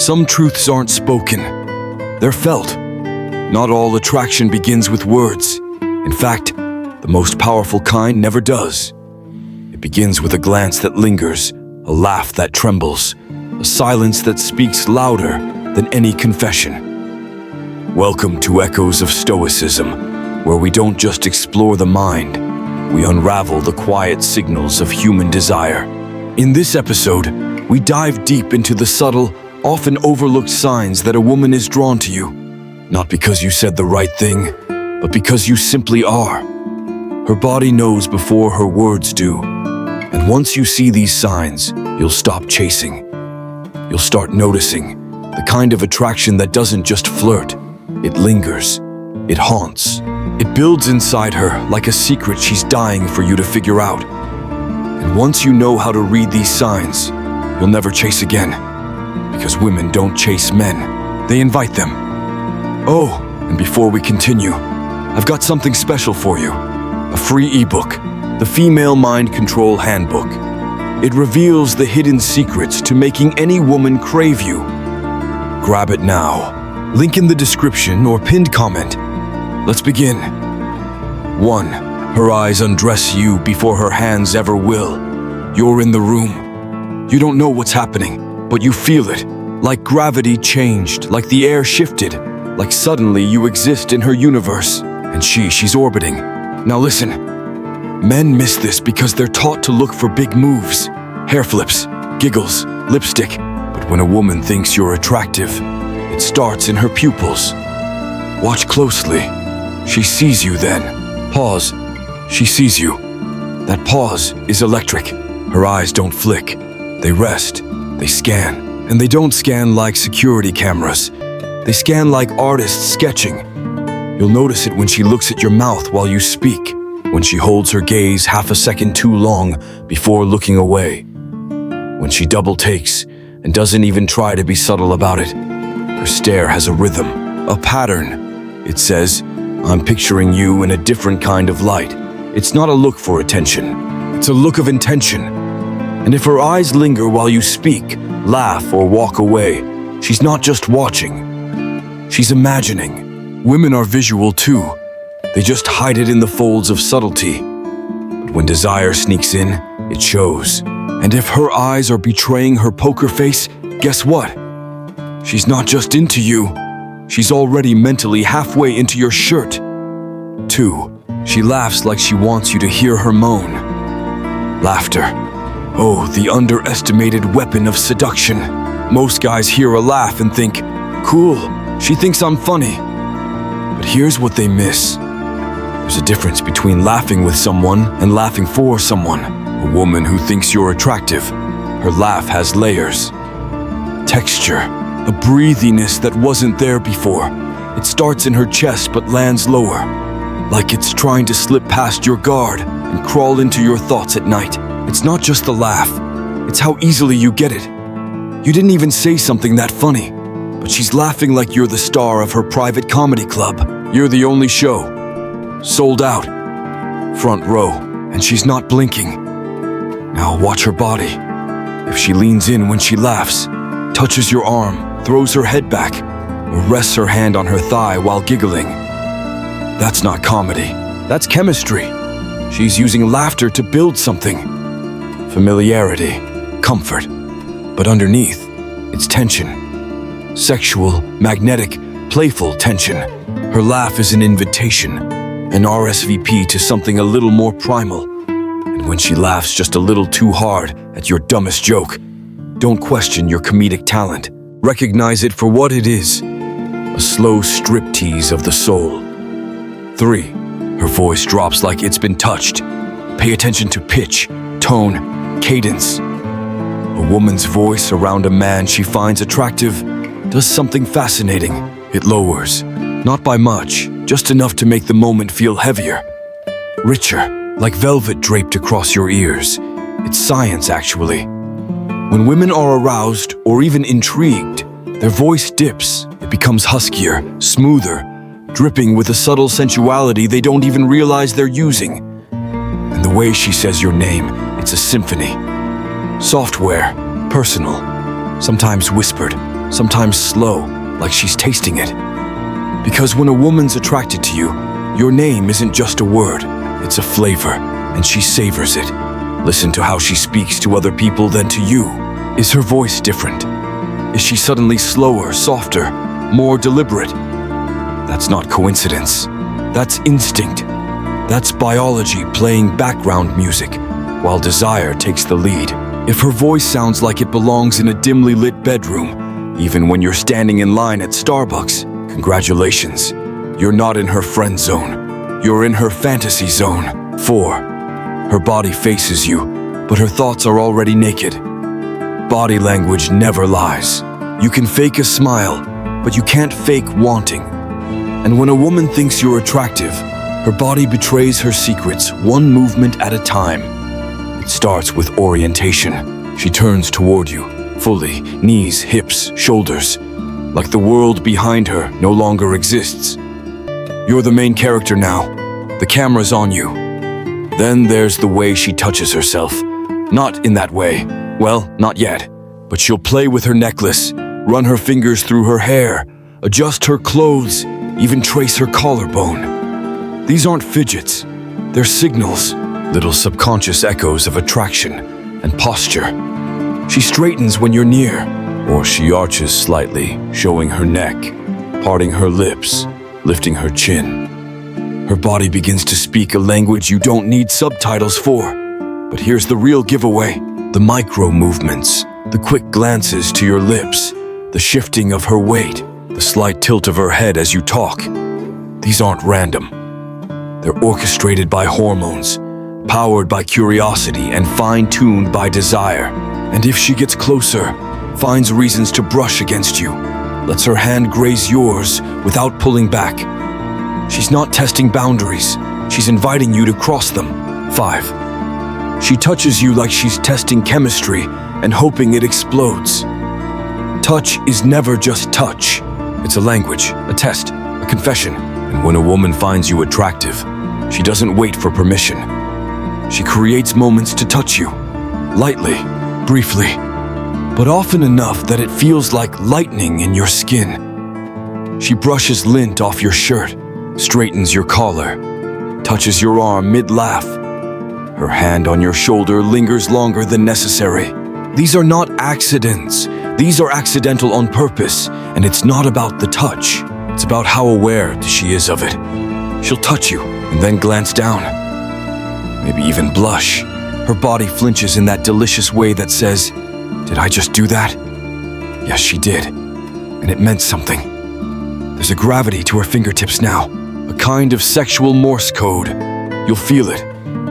Some truths aren't spoken, they're felt. Not all attraction begins with words. In fact, the most powerful kind never does. It begins with a glance that lingers, a laugh that trembles, a silence that speaks louder than any confession. Welcome to Echoes of Stoicism, where we don't just explore the mind, we unravel the quiet signals of human desire. In this episode, we dive deep into the subtle, often overlooked signs that a woman is drawn to you, not because you said the right thing, but because you simply are. Her body knows before her words do, and once you see these signs, you'll stop chasing. You'll start noticing the kind of attraction that doesn't just flirt, it lingers, it haunts. It builds inside her like a secret she's dying for you to figure out. And once you know how to read these signs, you'll never chase again. Because women don't chase men, they invite them. Oh, and before we continue, I've got something special for you. A free ebook, The Female Mind Control Handbook. It reveals the hidden secrets to making any woman crave you. Grab it now. Link in the description or pinned comment. Let's begin. 1. Her eyes undress you before her hands ever will. You're in the room. You don't know what's happening, but you feel it. Like gravity changed, like the air shifted, like suddenly you exist in her universe, and she's orbiting. Now listen, men miss this because they're taught to look for big moves, hair flips, giggles, lipstick. But when a woman thinks you're attractive, it starts in her pupils. Watch closely. She sees you then. Pause. She sees you. That pause is electric. Her eyes don't flick. They rest. They scan. And they don't scan like security cameras. They scan like artists sketching. You'll notice it when she looks at your mouth while you speak, when she holds her gaze half a second too long before looking away, when she double takes and doesn't even try to be subtle about it. Her stare has a rhythm, a pattern. It says, I'm picturing you in a different kind of light. It's not a look for attention. It's a look of intention. And if her eyes linger while you speak, laugh, or walk away, she's not just watching. She's imagining. Women are visual too. They just hide it in the folds of subtlety. But when desire sneaks in, it shows. And if her eyes are betraying her poker face, guess what? She's not just into you. She's already mentally halfway into your shirt. 2. She laughs like she wants you to hear her moan. Laughter. Oh, the underestimated weapon of seduction. Most guys hear a laugh and think, cool, she thinks I'm funny. But here's what they miss. There's a difference between laughing with someone and laughing for someone. A woman who thinks you're attractive, her laugh has layers. Texture, a breathiness that wasn't there before. It starts in her chest but lands lower, like it's trying to slip past your guard and crawl into your thoughts at night. It's not just the laugh, it's how easily you get it. You didn't even say something that funny, but she's laughing like you're the star of her private comedy club. You're the only show. Sold out. Front row, and she's not blinking. Now watch her body. If she leans in when she laughs, touches your arm, throws her head back, or rests her hand on her thigh while giggling, that's not comedy. That's chemistry. She's using laughter to build something. Familiarity, comfort, but underneath, it's tension. Sexual, magnetic, playful tension. Her laugh is an invitation, an RSVP to something a little more primal. And when she laughs just a little too hard at your dumbest joke, don't question your comedic talent. Recognize it for what it is, a slow striptease of the soul. 3. Her voice drops like it's been touched. Pay attention to pitch, tone, cadence. A woman's voice around a man she finds attractive does something fascinating. It lowers, not by much, just enough to make the moment feel heavier, richer, like velvet draped across your ears. It's science, actually. When women are aroused or even intrigued, their voice dips. It becomes huskier, smoother, dripping with a subtle sensuality they don't even realize they're using. And the way she says your name, it's a symphony. Software, personal, sometimes whispered, sometimes slow, like she's tasting it. Because when a woman's attracted to you, your name isn't just a word, it's a flavor, and she savors it. Listen to how she speaks to other people than to you. Is her voice different? Is she suddenly slower, softer, more deliberate? That's not coincidence. That's instinct. That's biology playing background music, while desire takes the lead. If her voice sounds like it belongs in a dimly lit bedroom, even when you're standing in line at Starbucks, congratulations. You're not in her friend zone. You're in her fantasy zone. 4. Her body faces you, but her thoughts are already naked. Body language never lies. You can fake a smile, but you can't fake wanting. And when a woman thinks you're attractive, her body betrays her secrets one movement at a time. It starts with orientation. She turns toward you, fully, knees, hips, shoulders, like the world behind her no longer exists. You're the main character now. The camera's on you. Then there's the way she touches herself. Not in that way. Well, not yet. But she'll play with her necklace, run her fingers through her hair, adjust her clothes, even trace her collarbone. These aren't fidgets. They're signals, little subconscious echoes of attraction and posture. She straightens when you're near, or she arches slightly, showing her neck, parting her lips, lifting her chin. Her body begins to speak a language you don't need subtitles for. But here's the real giveaway. The micro movements, the quick glances to your lips, the shifting of her weight, the slight tilt of her head as you talk. These aren't random. They're orchestrated by hormones, powered by curiosity and fine-tuned by desire. And if she gets closer, finds reasons to brush against you, lets her hand graze yours without pulling back. She's not testing boundaries, she's inviting you to cross them. 5. She touches you like she's testing chemistry and hoping it explodes. Touch is never just touch. It's a language, a test, a confession. And when a woman finds you attractive, she doesn't wait for permission. She creates moments to touch you, lightly, briefly, but often enough that it feels like lightning in your skin. She brushes lint off your shirt, straightens your collar, touches your arm mid-laugh. Her hand on your shoulder lingers longer than necessary. These are not accidents. These are accidental on purpose, and it's not about the touch. It's about how aware she is of it. She'll touch you and then glance down, maybe even blush. Her body flinches in that delicious way that says, "Did I just do that?" Yes, she did, and it meant something. There's a gravity to her fingertips now, a kind of sexual Morse code. You'll feel it.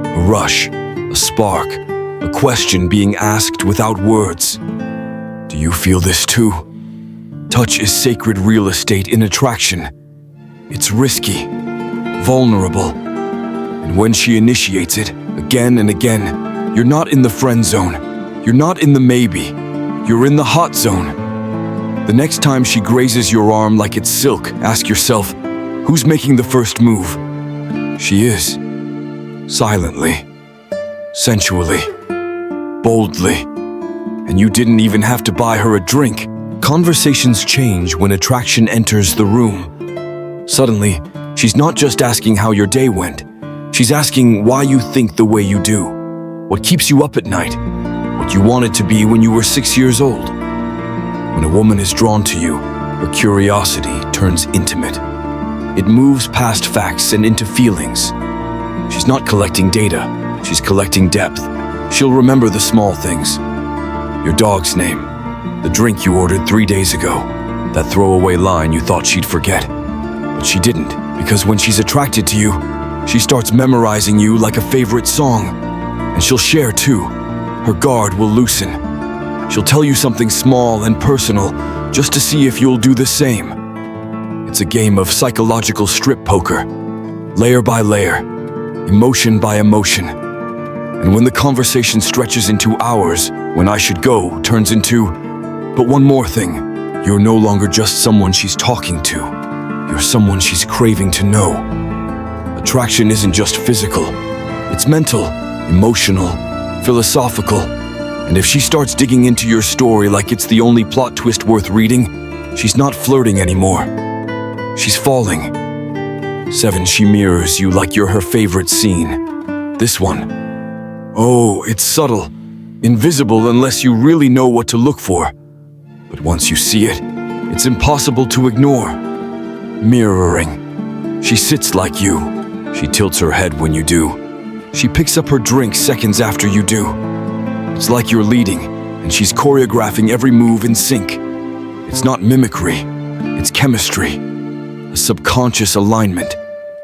A rush, a spark, a question being asked without words. Do you feel this too? Touch is sacred real estate in attraction. It's risky, vulnerable, and when she initiates it, again and again, you're not in the friend zone. You're not in the maybe. You're in the hot zone. The next time she grazes your arm like it's silk, ask yourself, who's making the first move? She is. Silently, sensually, boldly, and you didn't even have to buy her a drink. Conversations change when attraction enters the room. Suddenly, she's not just asking how your day went. She's asking why you think the way you do, what keeps you up at night, what you wanted to be when you were 6 years old. When a woman is drawn to you, her curiosity turns intimate. It moves past facts and into feelings. She's not collecting data, she's collecting depth. She'll remember the small things. Your dog's name, the drink you ordered 3 days ago, that throwaway line you thought she'd forget. But she didn't, because when she's attracted to you, she starts memorizing you like a favorite song. And she'll share too. Her guard will loosen. She'll tell you something small and personal just to see if you'll do the same. It's a game of psychological strip poker, layer by layer, emotion by emotion. And when the conversation stretches into hours, when I should go turns into, but one more thing, you're no longer just someone she's talking to. You're someone she's craving to know. Attraction isn't just physical. It's mental, emotional, philosophical, And if she starts digging into your story like it's the only plot twist worth reading, she's not flirting anymore. She's falling. 7. She mirrors you like you're her favorite scene. This one. Oh, it's subtle, invisible unless you really know what to look for. But once you see it, it's impossible to ignore. Mirroring. She sits like you. She tilts her head when you do. She picks up her drink seconds after you do. It's like you're leading, and she's choreographing every move in sync. It's not mimicry, it's chemistry. A subconscious alignment.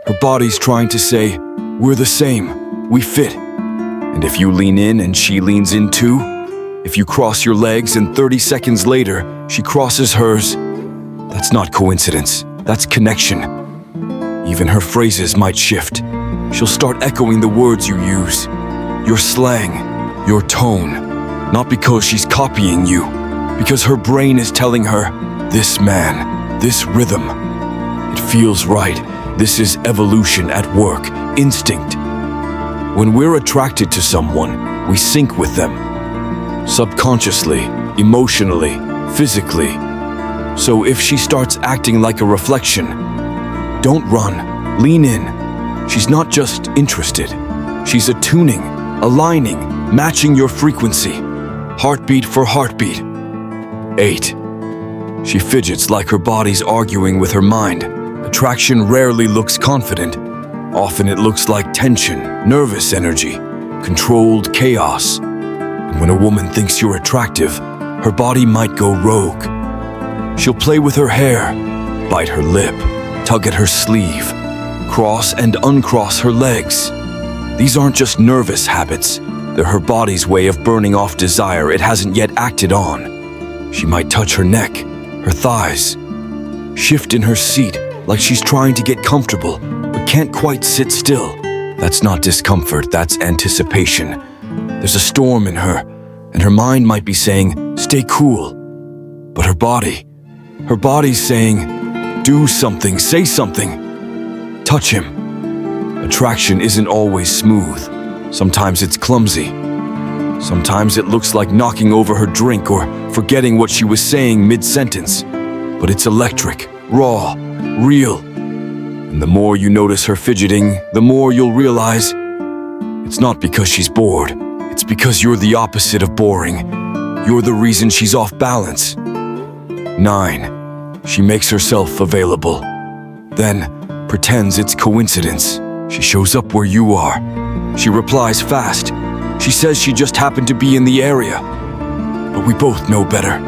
Her body's trying to say, we're the same, we fit. And if you lean in and she leans in too, if you cross your legs and 30 seconds later, she crosses hers, that's not coincidence, that's connection. Even her phrases might shift. She'll start echoing the words you use, your slang, your tone, not because she's copying you, because her brain is telling her, this man, this rhythm, it feels right. This is evolution at work, instinct. When we're attracted to someone, we sync with them. Subconsciously, emotionally, physically. So if she starts acting like a reflection, don't run, lean in. She's not just interested. She's attuning, aligning, matching your frequency. Heartbeat for heartbeat. 8. She fidgets like her body's arguing with her mind. Attraction rarely looks confident. Often it looks like tension, nervous energy, controlled chaos. And when a woman thinks you're attractive, her body might go rogue. She'll play with her hair, bite her lip, tug at her sleeve, cross and uncross her legs. These aren't just nervous habits. They're her body's way of burning off desire it hasn't yet acted on. She might touch her neck, her thighs, shift in her seat like she's trying to get comfortable, but can't quite sit still. That's not discomfort, that's anticipation. There's a storm in her, and her mind might be saying, stay cool. But her body's saying, do something, say something. Touch him. Attraction isn't always smooth. Sometimes it's clumsy. Sometimes it looks like knocking over her drink or forgetting what she was saying mid-sentence. But it's electric, raw, real. And the more you notice her fidgeting, the more you'll realize it's not because she's bored. It's because you're the opposite of boring. You're the reason she's off balance. 9. She makes herself available. Then pretends it's coincidence. She shows up where you are. She replies fast. She says she just happened to be in the area. But we both know better.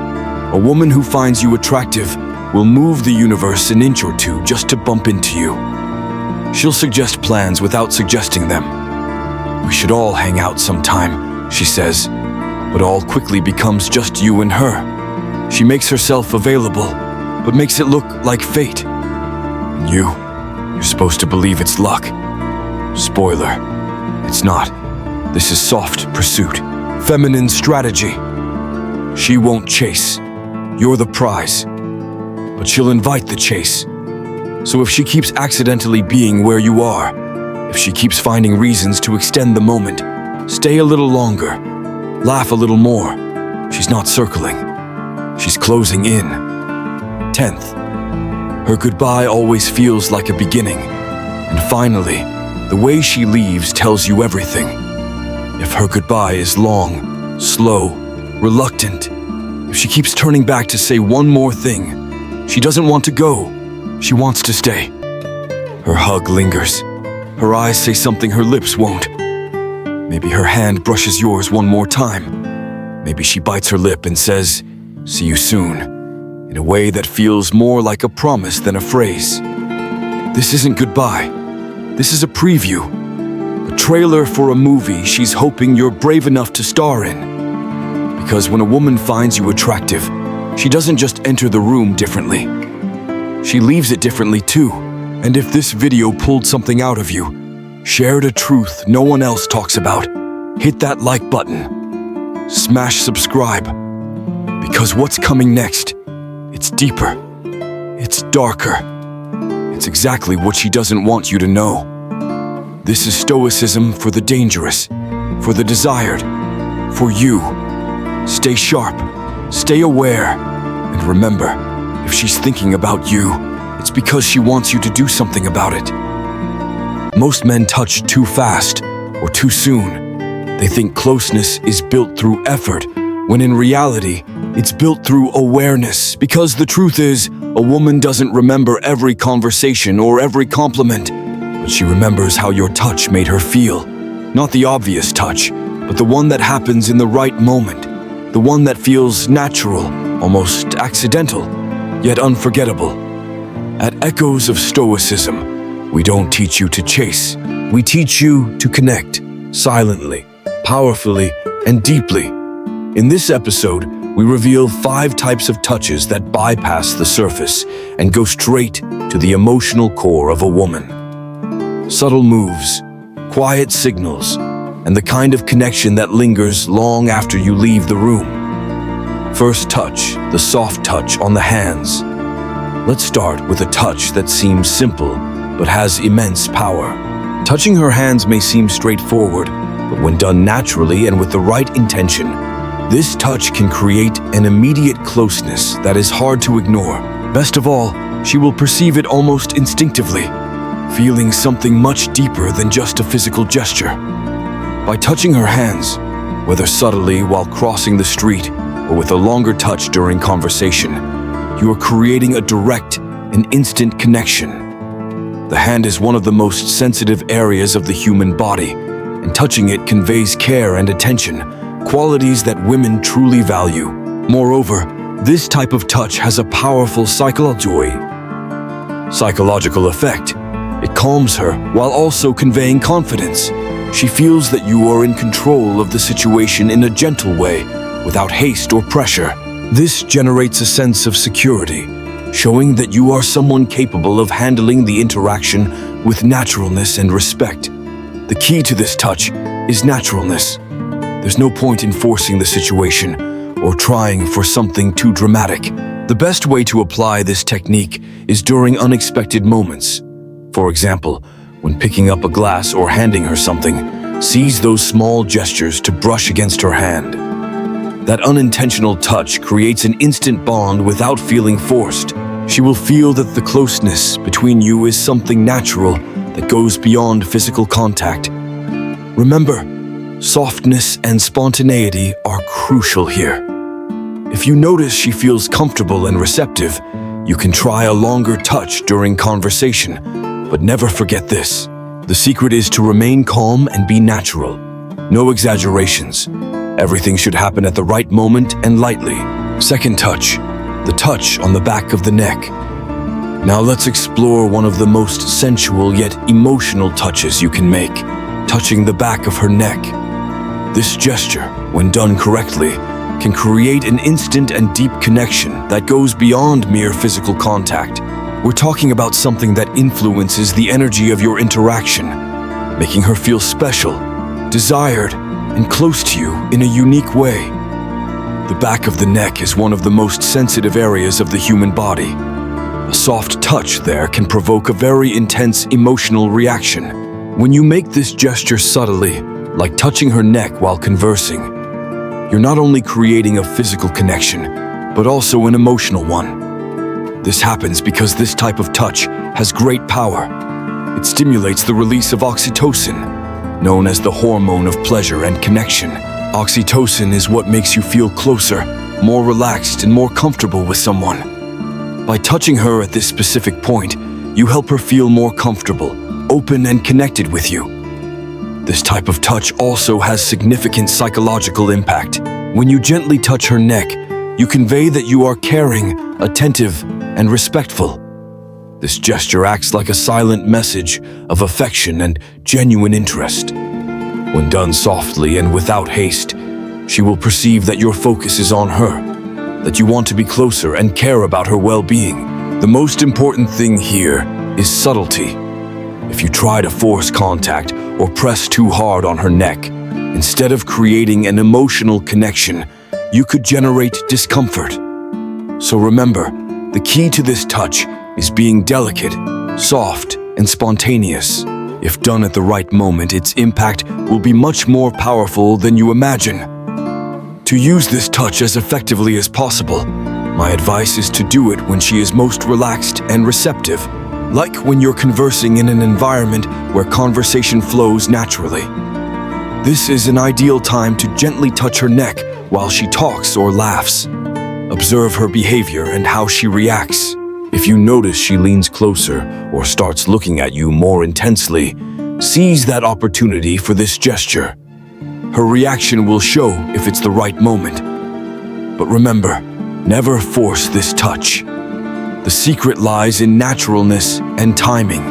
A woman who finds you attractive will move the universe an inch or two just to bump into you. She'll suggest plans without suggesting them. We should all hang out sometime, she says, but all quickly becomes just you and her. She makes herself available, but makes it look like fate. And you're supposed to believe it's luck. Spoiler, it's not. This is soft pursuit, feminine strategy. She won't chase. You're the prize. But she'll invite the chase. So if she keeps accidentally being where you are, if she keeps finding reasons to extend the moment, stay a little longer, laugh a little more, she's not circling. She's closing in. 10th, her goodbye always feels like a beginning. And finally, the way she leaves tells you everything. If her goodbye is long, slow, reluctant, if she keeps turning back to say one more thing, she doesn't want to go. She wants to stay. Her hug lingers. Her eyes say something her lips won't. Maybe her hand brushes yours one more time. Maybe she bites her lip and says, see you soon, in a way that feels more like a promise than a phrase. This isn't goodbye. This is a preview. A trailer for a movie she's hoping you're brave enough to star in. Because when a woman finds you attractive, she doesn't just enter the room differently. She leaves it differently too. And if this video pulled something out of you, shared a truth no one else talks about, hit that like button. Smash subscribe. Because what's coming next, it's deeper. It's darker. It's exactly what she doesn't want you to know. This is Stoicism for the dangerous, for the desired, for you. Stay sharp, stay aware, and remember, if she's thinking about you, it's because she wants you to do something about it. Most men touch too fast or too soon. They think closeness is built through effort, when in reality, it's built through awareness. Because the truth is, a woman doesn't remember every conversation or every compliment, but she remembers how your touch made her feel. Not the obvious touch, but the one that happens in the right moment. The one that feels natural, almost accidental, yet unforgettable. At Echoes of Stoicism, we don't teach you to chase. We teach you to connect, silently, powerfully, and deeply. In this episode, we reveal 5 types of touches that bypass the surface and go straight to the emotional core of a woman. Subtle moves, quiet signals, and the kind of connection that lingers long after you leave the room. First touch, the soft touch on the hands. Let's start with a touch that seems simple, but has immense power. Touching her hands may seem straightforward, but when done naturally and with the right intention, this touch can create an immediate closeness that is hard to ignore. Best of all, she will perceive it almost instinctively, feeling something much deeper than just a physical gesture. By touching her hands, whether subtly while crossing the street or with a longer touch during conversation, you are creating a direct and instant connection. The hand is one of the most sensitive areas of the human body, and touching it conveys care and attention, qualities that women truly value. Moreover, this type of touch has a powerful psychological effect. It calms her while also conveying confidence. She feels that you are in control of the situation in a gentle way, without haste or pressure. This generates a sense of security, showing that you are someone capable of handling the interaction with naturalness and respect. The key to this touch is naturalness. There's no point in forcing the situation or trying for something too dramatic. The best way to apply this technique is during unexpected moments. For example, when picking up a glass or handing her something, seize those small gestures to brush against her hand. That unintentional touch creates an instant bond without feeling forced. She will feel that the closeness between you is something natural that goes beyond physical contact. Remember, softness and spontaneity are crucial here. If you notice she feels comfortable and receptive, you can try a longer touch during conversation, but never forget this. The secret is to remain calm and be natural. No exaggerations. Everything should happen at the right moment and lightly. Second touch, the touch on the back of the neck. Now let's explore one of the most sensual yet emotional touches you can make, touching the back of her neck. This gesture, when done correctly, can create an instant and deep connection that goes beyond mere physical contact. We're talking about something that influences the energy of your interaction, making her feel special, desired, and close to you in a unique way. The back of the neck is one of the most sensitive areas of the human body. A soft touch there can provoke a very intense emotional reaction. When you make this gesture subtly, like touching her neck while conversing, you're not only creating a physical connection, but also an emotional one. This happens because this type of touch has great power. It stimulates the release of oxytocin, known as the hormone of pleasure and connection. Oxytocin is what makes you feel closer, more relaxed, and more comfortable with someone. By touching her at this specific point, you help her feel more comfortable, open, and connected with you. This type of touch also has significant psychological impact. When you gently touch her neck, you convey that you are caring, attentive, and respectful. This gesture acts like a silent message of affection and genuine interest. When done softly and without haste, she will perceive that your focus is on her, that you want to be closer and care about her well-being. The most important thing here is subtlety. If you try to force contact or press too hard on her neck, instead of creating an emotional connection, you could generate discomfort. So remember, the key to this touch is being delicate, soft, and spontaneous. If done at the right moment, its impact will be much more powerful than you imagine. To use this touch as effectively as possible, my advice is to do it when she is most relaxed and receptive, like when you're conversing in an environment where conversation flows naturally. This is an ideal time to gently touch her neck while she talks or laughs. Observe her behavior and how she reacts. If you notice she leans closer or starts looking at you more intensely, seize that opportunity for this gesture. Her reaction will show if it's the right moment. But remember, never force this touch. The secret lies in naturalness and timing.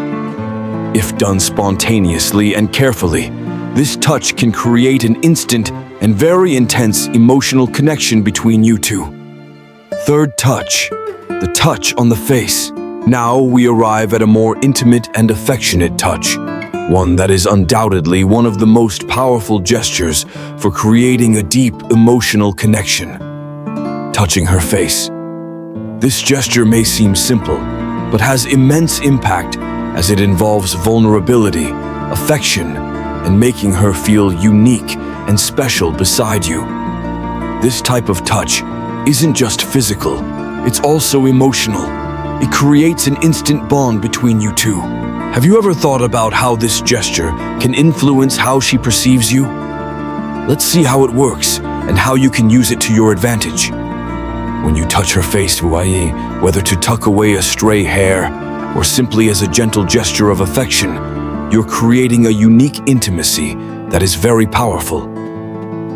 If done spontaneously and carefully, this touch can create an instant and very intense emotional connection between you two. Third touch, the touch on the face. Now we arrive at a more intimate and affectionate touch, one that is undoubtedly one of the most powerful gestures for creating a deep emotional connection. Touching her face. This gesture may seem simple, but has immense impact as it involves vulnerability, affection, and making her feel unique and special beside you. This type of touch isn't just physical, it's also emotional. It creates an instant bond between you two. Have you ever thought about how this gesture can influence how she perceives you? Let's see how it works and how you can use it to your advantage. When you touch her face, whether to tuck away a stray hair or simply as a gentle gesture of affection, you're creating a unique intimacy that is very powerful.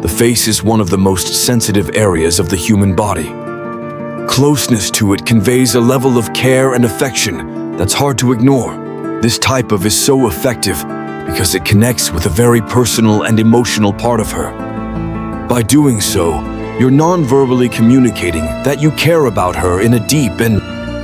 The face is one of the most sensitive areas of the human body. Closeness to it conveys a level of care and affection that's hard to ignore. This type of is so effective because it connects with a very personal and emotional part of her. By doing so, you're non-verbally communicating that you care about her in a deep and